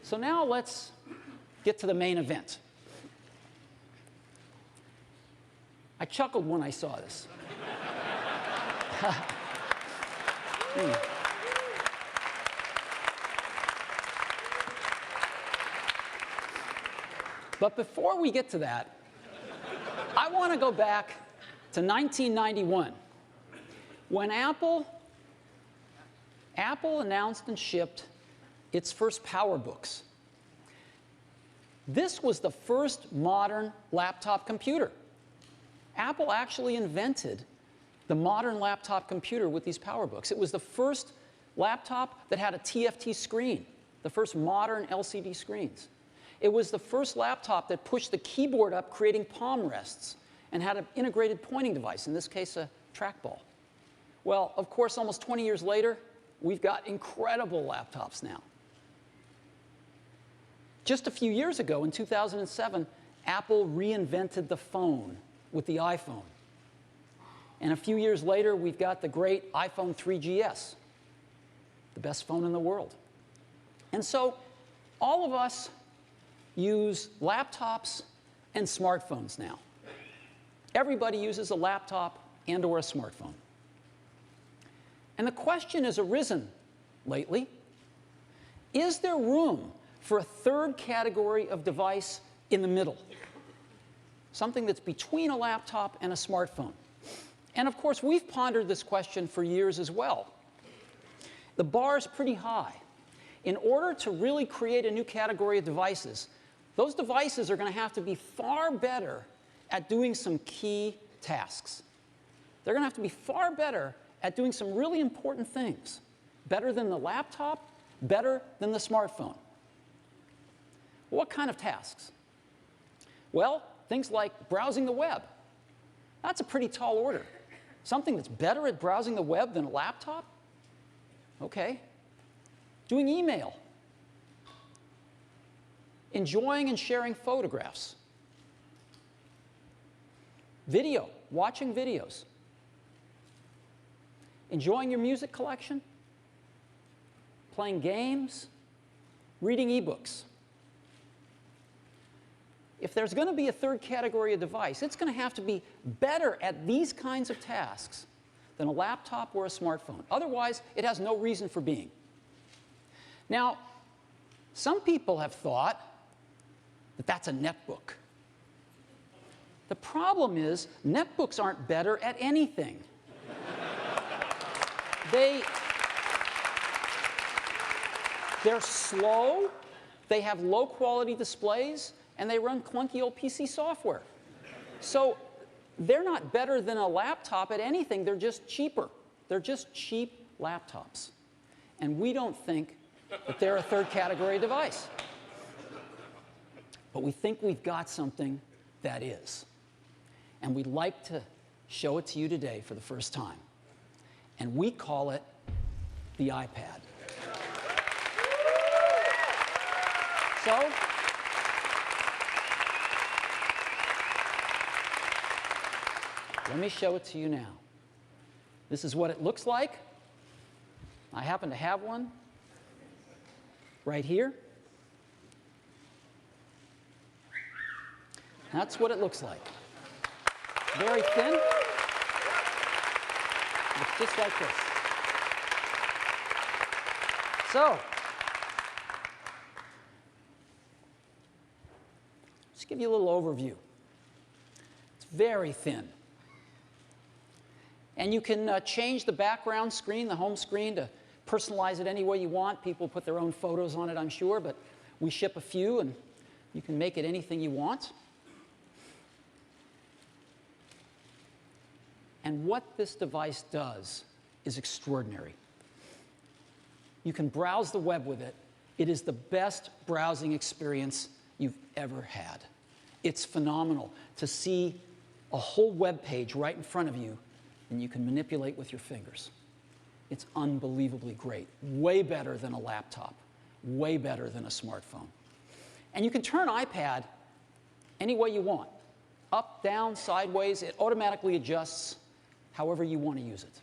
So now let's get to the main event. I chuckled when I saw this. But before we get to that, I want to go back to 1991, when Apple announced and shipped its first PowerBooks. This was the first modern laptop computer. Apple actually invented the modern laptop computer with these PowerBooks. It was the first laptop that had a TFT screen, the first modern LCD screens. It was the first laptop that pushed the keyboard up, creating palm rests, and had an integrated pointing device, in this case a trackball. Well, of course, almost 20 years later, we've got incredible laptops now. Just a few years ago, in 2007, Apple reinvented the phone with the iPhone. And a few years later, we've got the great iPhone 3GS, the best phone in the world. And so all of us use laptops and smartphones now. Everybody uses a laptop and or a smartphone. And the question has arisen lately, is there room for a third category of device in the middle? Something that's between a laptop and a smartphone. And of course, we've pondered this question for years as well. The bar is pretty high. In order to really create a new category of devices, those devices are going to have to be far better at doing some key tasks. They're going to have to be far better at doing some really important things. Better than the laptop, better than the smartphone. What kind of tasks? Well, things like browsing the web. That's a pretty tall order. Something that's better at browsing the web than a laptop? Okay. Doing email. Enjoying and sharing photographs. Video, watching videos. Enjoying your music collection. Playing games. Reading ebooks. If there's going to be a third category of device, it's going to have to be better at these kinds of tasks than a laptop or a smartphone. Otherwise, it has no reason for being. Now, some people have thought that that's a netbook. The problem is, netbooks aren't better at anything. They're slow, they have low-quality displays, and they run clunky old PC software. So they're not better than a laptop at anything, they're just cheaper. They're just cheap laptops. And we don't think that they're a third category device. But we think we've got something that is. And we'd like to show it to you today for the first time. And we call it the iPad. So, let me show it to you now. This is what it looks like. I happen to have one right here. That's what it looks like. Very thin. Looks just like this. So, just give you a little overview. It's very thin. And you can change the background screen, the home screen, to personalize it any way you want. People put their own photos on it, I'm sure, but we ship a few, and you can make it anything you want. And what this device does is extraordinary. You can browse the web with it. It is the best browsing experience you've ever had. It's phenomenal to see a whole web page right in front of you, and you can manipulate with your fingers. It's unbelievably great. Way better than a laptop. Way better than a smartphone. And you can turn iPad any way you want. Up, down, sideways. It automatically adjusts however you want to use it.